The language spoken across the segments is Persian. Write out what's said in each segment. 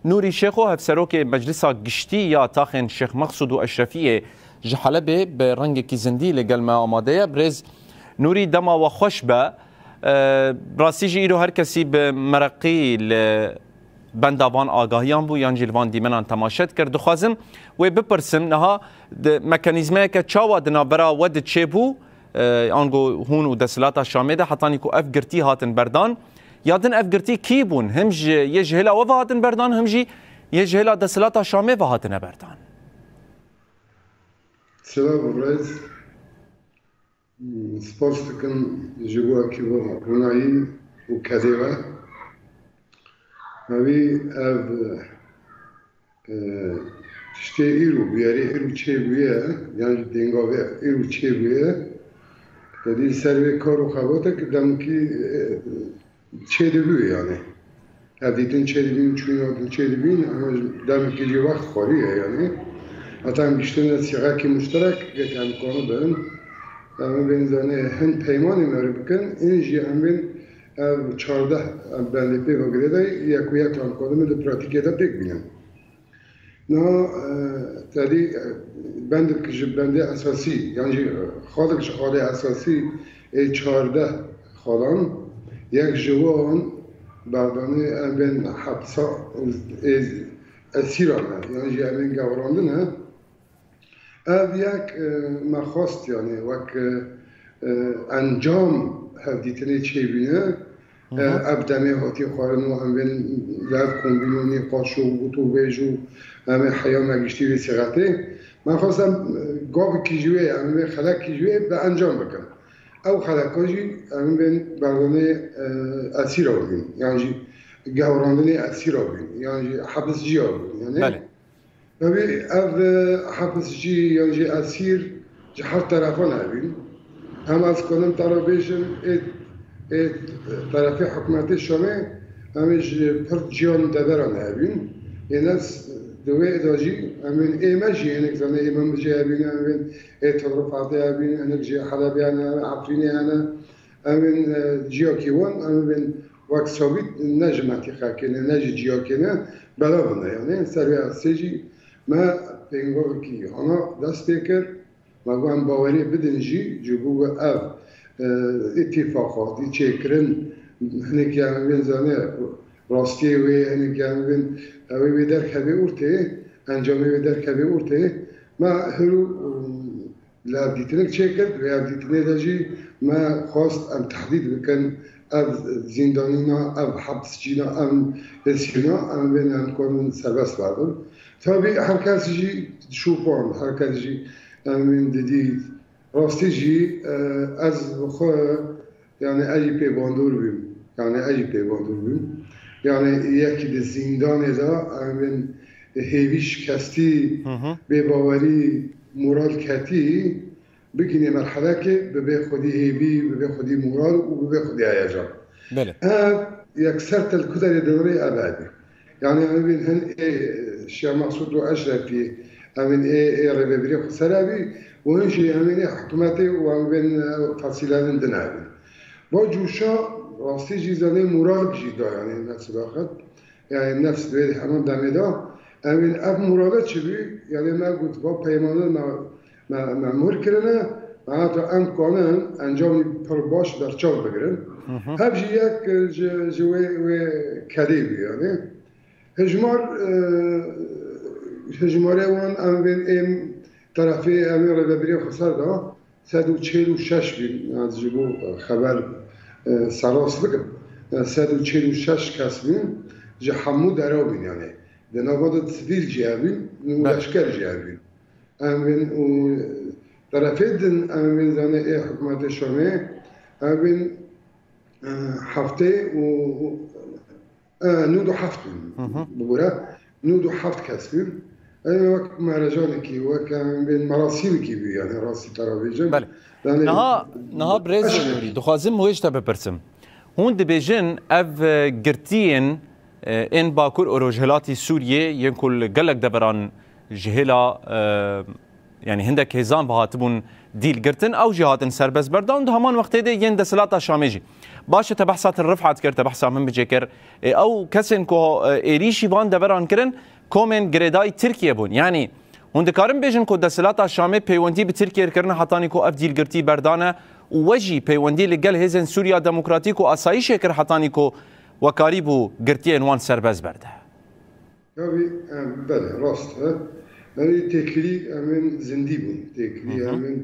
نوری شیخ و هفسروک مجلس گشتی یا تاخن شیخ مقصود و اشرفیه جحلبه به رنگ کی زندی لگل ما آماده برز نوری دما و خوش به راستی جیرو هر کسی به مرقی بندوان آگاهیان بو یان جلوان دیمنان تماشت کرد دخوازم و بپرسم نها مکانیزمه که چاوا دنابرا ود چه بو آنگو هون و دسلاتا شامده حتی نیکو اف گرتی هاتن بردان یادن اف گرتی کی بون همج یه جهلا و هاتن بردان همجی یه جهلا دسلاتا شامه و هاتن بردان. سلام برایز سپاس دکن جبوا کی و رونایی و کدیوه همی اف تشتی ایرو بیاری ایرو چه بیه یعنی دنگاوه ایرو چه بیه تدی سروی کارو خواهد که دمکی چه بیه یعنی افدیتن چه بین چون آدم چه بین اما دمکی جو وقت خواریه یعنی حتی هم بیشتر سیاقه که مشترک یک امکانو دارن اما بین زنه هن پیمانی ماری بکن اینجی هم بین 14 بنده پی وگره دای یک و یک امکانو میده پراتیکه دا پیک بینن نه تدی بنده اساسی یعنی خالقش خاله اساسی 14 خالان یک جوان بردانه بین حبسا اسیرانه یعنی امین گوراندنه اف یک مخواست یعنی وک انجام هفدیتنه چه بینه اف دمه هاتی خوارنو هم بین لف کمبینونی قاشو و تو بیجو همه حیا مگشتی و سیغته من خواستم گاو کیجوه همه خلق کیجوه به انجام بکن او خلقاجی همه بین بردانه اسیر آبین یعنی گوراندن اسیر آبین یعنی حبس جی آبین یعنی بله ببین اف حبس جی یعنی اسیر هر طرفان آبین هم از کنم طرفیشن طرف حکومت شامه همیش پر جیان دبران آبین یعنی از دوی اداجی همین ایمجی اینک زنه ایمم بجی آبین همین تطرفاتی آبین اینک جی حلبی آنها عفرینی آنها همین جیاکیوان همین وقت ثابت نجمتی خاکنه نج جیاکنه بلا بنده یعنی سری اسیجی ما پنگو کی آنها دست بکر ما گویم باوری بدنجی جبو اف اتفاقاتی چکرن هنگی همین زنه راستی و هنگی همین اوی در کبی ارته انجامی در کبی ارته ما هرو لابدیتنک چکر و لابدیتنه داجی ما خواست ام تحدید بکن اف زندانینا اف حبس جینا ام اسینا ام بین ام کنن سربست بردن تابی هر کسی جی شوپان هر کسی جی امین دیدی راستی جی از خو یعنی ای پی باندور بیم یعنی ای پی باندور بیم یعنی یکی د زندان دا امین هیویش کستی به باوری مورال کتی بگینه مرحله که به خودی هیبی به خودی مورال و به خودی هیجان بله یک سرت الکدر دوره ابدی یعنی همین هن شیخ مقصود و اشرفی همین ربیبری خود سرابی و هنشی همین حکومتی و همین فصیلان دنابی با جوشا راستی جیزانه مورال بجیدا یعنی نفس باخد یعنی نفس به همون دمیدا همین اف موراله چی بی یعنی ما گفت با پیمانه معمول کردن و تا امکانن انجام پر باش در چال بگیرن همچی یک جوه و کلیبی یعنی هجماره وان امین این طرفی امین ربیبری خسر دا 146 بین از جبو خبر سراس بکن 146 کس بین جه همو درا بین یعنی دناباد سویل جیابین نمولشکر جیابین امین و طرفی دن امین زنه ای حکومت شامه امین هفته و نودو هفت بگوره نودو هفت کس بین این وقت مهرجانی کی وقت بین مراسمی کی بی یعنی راسی تراویجم بله نها برز نوری دخوازم مویشتا بپرسم هون دبیجن اف گرتین این باکور اوروجهلاتی سوریه ینکل گلک دبران جهلا يعني هندك هزان بهاتبون دیل گرتن او جهاتن سربز بردان ده همان وقتی ده ین دسلات شامیجی باشه تبحثات الرفعات کرد تبحثا من بجکر او کسین کو ایریشی وان دبران کرن کومن گریدای ترکیه بون یعنی هندکارم بیشن کو دسلات شامی پیوندی به ترکیه کردن حتانی کو اف دیل گرتی بردانه وجی پیوندی لگل هزن سوریا دموکراتیک و آسایش کر حتانی کو وکاریبو گرتی انوان سربز برده. بله راست. ولی تکلی امن زندی بون. تکلی امن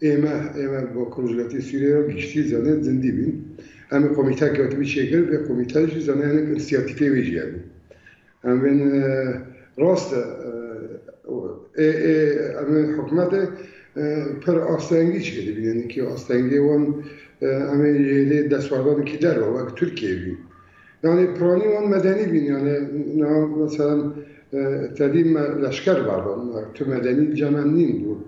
ایمه با کنجکاوی سوریه گشتی زنده زندی بون. امن کمیته که اتبی شکل به کمیتهش زنده هنگ انسیاتیفی ویجی هم. امن راست. امن حکومت پر آستانگی چیه بینن که آستانگی وان امن یه دستوردان کی در و وقت ترکیه بین. یعنی پرانی وان مدنی بین یعنی نه مثلا تدیم لشکر بردم تو مدنی جمع نیم بود.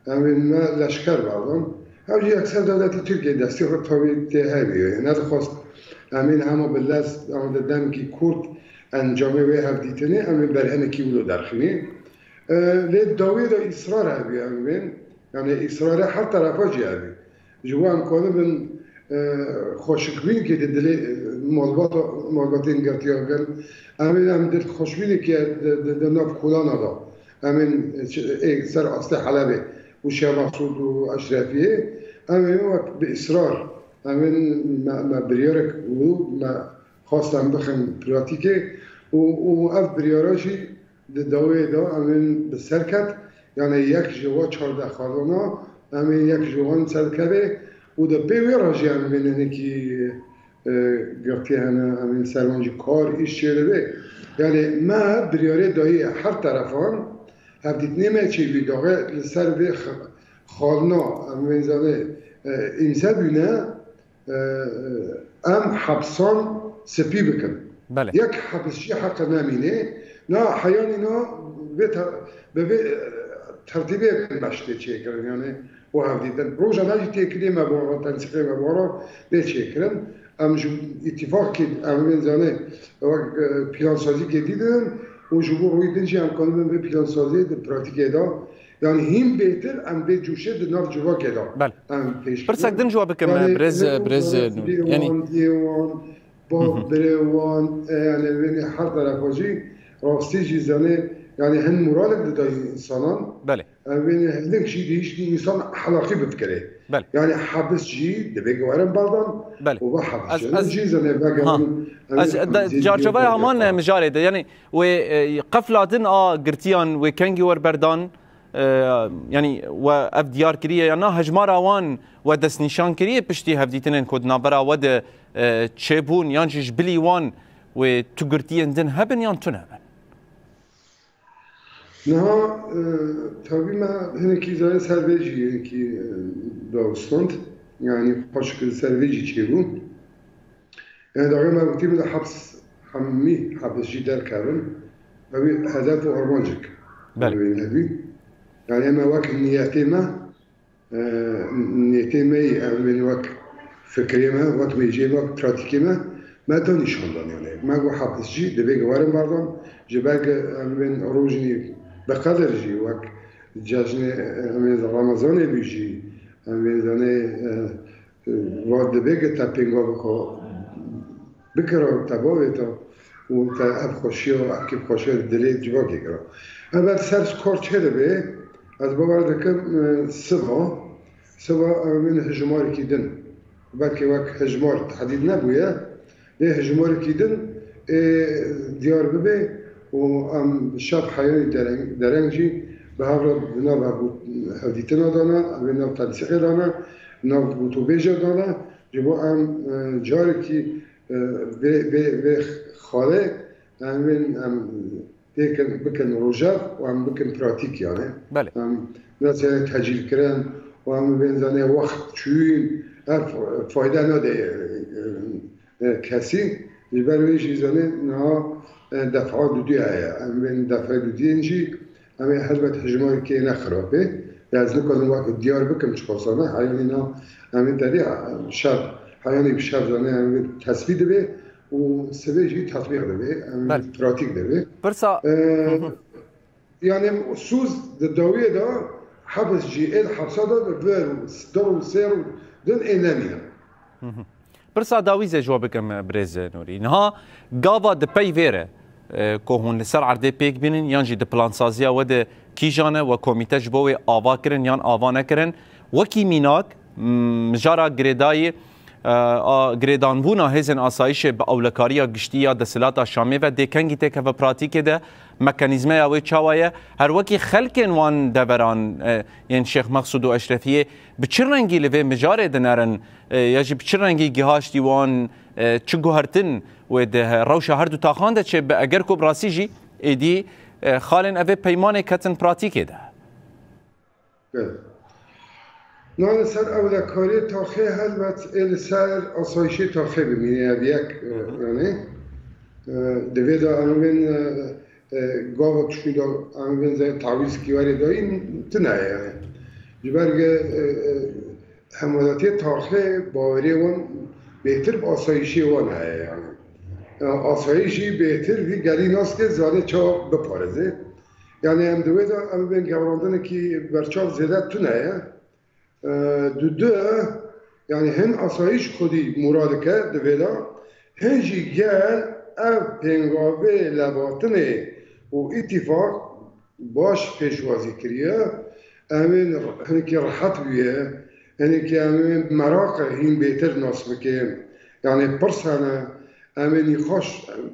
امن ما لشکر بردم. اوجی اکثر دولتی ترکیه دستی خود تابید تهیه. نه خواست امن همه بلز اما دادم که کرد انجامه و هفدیتنه امن برهنه کی ولو درخنی. لید داوی دا اصرار هبی امن یعنی اصرار هر طرفا جیابی. جوان کنه من خوشبین که دل مالبات انگارتیا گل. امن هم دل خوشبینی که دناب کلان آدا. امن سر اصل حلبه و شاه مقصود و اشرفیه. امن وقت به اصرار. امن ما بریارک و ما خواستم بخن پراتیکه و اف بریاراشی داوی دا امن به سرکت یعنی یک جوان 14 خالونا امن یک جوان سرکته و دا پیوی راجی امن نکی گفتی هنه امن سرمانجی کار ایش چیره به یعنی ما بریاره دایی هر طرفان هفدید نیمه چی بیداغه لسر به خالنا امن زانه امسا بینه ام حبسان سپی بکن بله. یک حبسشی حق نمینه نه حیانی نه به ترتیبه باشته چه کردن یعنی و هفدیدن روزا نجی تکلی مبارا تنسیقی مبارا به چه کردن ام اتفاق که امن زانه پلانسازی که دیدن و جبور روی دنجی امکانه به پلانسازی پراتیکه دا یعنی هم بهتر ام به جوشه دناف جوا که دا بله برسک دن جواب کم برز یعنی با بروان یعنی هر طرفاجی راستی جیزانه یعنی هن مرادك دای انسانان بله یعنی هندك شيء ديش دي انسان حلاقي بفكره بله يعني حبس جي دبي قوارن بالدان بله و حبس جي زنه باقي از جارجوه همان مجال ده یعنی و قفلاتن گرتیان و کنگی ور بردان یعنی و اف دیار کریه یا نه هجمار آوان و دست نشان کریه پشتی هفدیتنن کد نابرا ود چبون یانجش بلی وان و تو گرتیان دن هبن یان تو نهبن نه tabii ما هنکی زای سرویجی که داستند یعنی پاشکل سرویجی چی بود یعنی داغه ما گفتیم ده حبس همی حبسجی در کردن و هدف و آرمانجک بله یعنی ما وقت نیتی ما یعنی وقت فکری ما وقت میجی وقت پراتیکی ما دانشاندن یعنی ما گو حبسجی دبی گوارم بردم جبرگ من روزنی بقدر جي وك جشن رمضان بيجي ميزانه وارد بيجي تابينغو بكو بكرة تباويتا و تا ابخوشيو اكيب خوشيو دليل جواكي كرا اما سرس كورت هده بي از بواردكم سبا من هجمار كيدن بلكي وك هجمار تحديد نبويا ليه هجمار كيدن ديار ببي و ام شاب حیانی درنگی به هر بنا به هدیتنا دانا بنا تنسیق دانا بنا بوتوبیجا دانا جبو ام جاری کی به خاله ام بکن روجاف و ام بکن پراتیک یعنی بله مثلا تجیل کردن و ام بنزانه وقت چوین فایده نده کسی جبروی چیزانه نه دفعات دودی آیا من دفعه دودی اینجی اما حجمت هجماری که نخرابه لازم کنم وقت دیار بکم چخوصانه حیانی نا همین داری شب حیانی بشب زانه همین تصویر به و سویجی تطبیق به همین پراتیک به برسا یعنی سوز داویه دا حبس جي الحبسة ده بفيرو دور سيرو دون إناميا برسا داويزة جوابكم بريز نوري نها قابا دبي فيرا كوهون لسر عردي بيك بينن يانجي دي بلانسازيا ود كيجانا وكوميتا جبوي آوا كرن يان آوا نكرن وكي ميناك مجارا گریدای گریدانبونا هزن آسایش به اولکاریا گشتیا دسلاتا شامی و دیکنگی تک و پراتیک ده مکانیزمه اوی چاوایه هر وکی خلکن وان دوران یعنی شیخ مقصود و اشرفیه بچر رنگی لوی مجاره دنرن یاجی بچر رنگی گهاش دیوان چه گوهرتن و ده روشا هر دو تاخانده چه به اگر کو براسی جی ایدی خالن اوی پیمان کتن پراتیک ده نه سر اولکاری تاخی هلبت ال سر آسایشی تاخی ببینی یک یعنی دویدا امروین گاو کشیدا امروین زای تعویض کیواری دایی تنه یعنی جبرگ حمادتی تاخی باوری وان بهتر با آسایشی وان یعنی آسایشی بهتر وی گلی ناست که زاده چا بپارزه یعنی هم دویدا امروین گوراندن که برچاو زیده تنه دو يعني هن آسایش خودی مراد کرد دویدا هنجی گل او پنگاوه لباطنه و اتفاق باش پیشوازی کریه امین هنی که راحت بیه هنی که امین مراقع هین بهتر ناس بکن یعنی پرسانه امینی خوش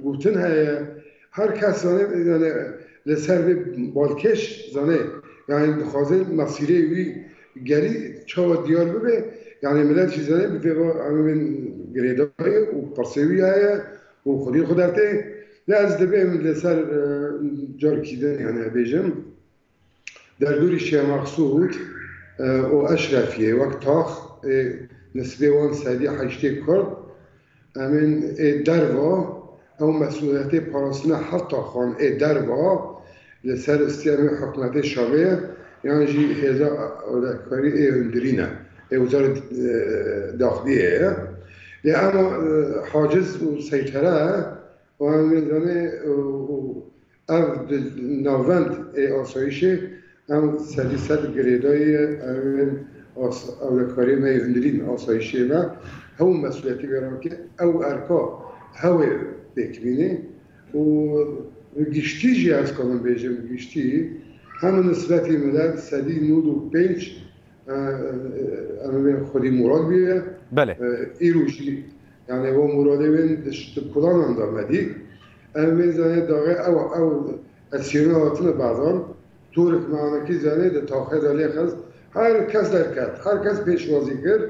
گوتن هیا هر کس زانه یعنی لسر بالکش زانه یعنی خازن مسیره وی گری چه دیار ببه یعنی ملت چیزایی بفهم امین گریدای و پرسیویه و خودی خودته لازم دبیم لسر جار کیدن یعنی بیشم در دوری شیعه مقصود و اشرفیه وقت تاخ نسبی وان سادی حشتی کرد امین دروا او مسئولیت پاراسنا حتی خان دروا لسر استیام حکومت شاویه يعني جي هذا كاري اندرينا وزارة داخلية لأنه حاجز وسيطرة ومن ذلك أفضل نوفند آسایشه هم سدیست گریدای اولکاری ما اندرین آسایشه و هم مسئولیتی برام که او ارکا هوا بکبینه و گشتی جی از کنم بیجم گشتی همه نسبتی ملت سدی نود و پنج همه خودی مراد بیه بله ایروشی یعنی و مراده بین دشت کلان اندامدی همه زنه داغه او اسیرون آتون بعضان طورک معنی زنه ده تاخه دالی خز هر کس در کرد هر کس پیشوازی کرد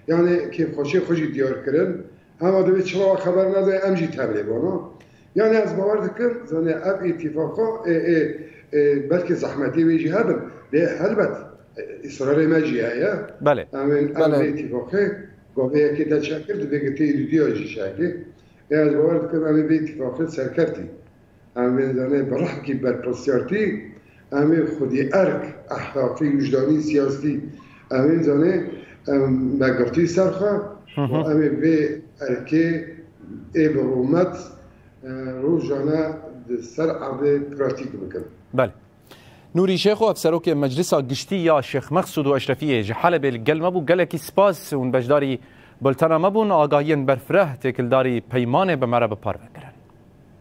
یعنی که خوشی دیار کردن همه دوی چرا خبر نداره امجی تبلیغانا یعنی از باور دکن زنه اب اتفاقا بلکه زحمتی ویجی هبن ده هلبت اصرار مجیه یا بله امین اتفاقه گاهی که در شکل دو بگه تیدو دیاجی شکل از باور دکن امین به اتفاقه سرکرتی امین زنه برح کی برپرسیارتی امین خودی ارک اخلاقی وجدانی سیاسی امین زنه مگرتی سرخه و امین به ارکه برومت روزانه سر عبد پراتیک بکن. بله. نوری شیخ و افسروک مجلس گشتی یا شیخ مقصود و اشرفیه جحال بالگل مبو گلکی سپاس و بجداری بلتنا مبون آگاهین برفره تکلداری پیمان به مرا بپار بکر.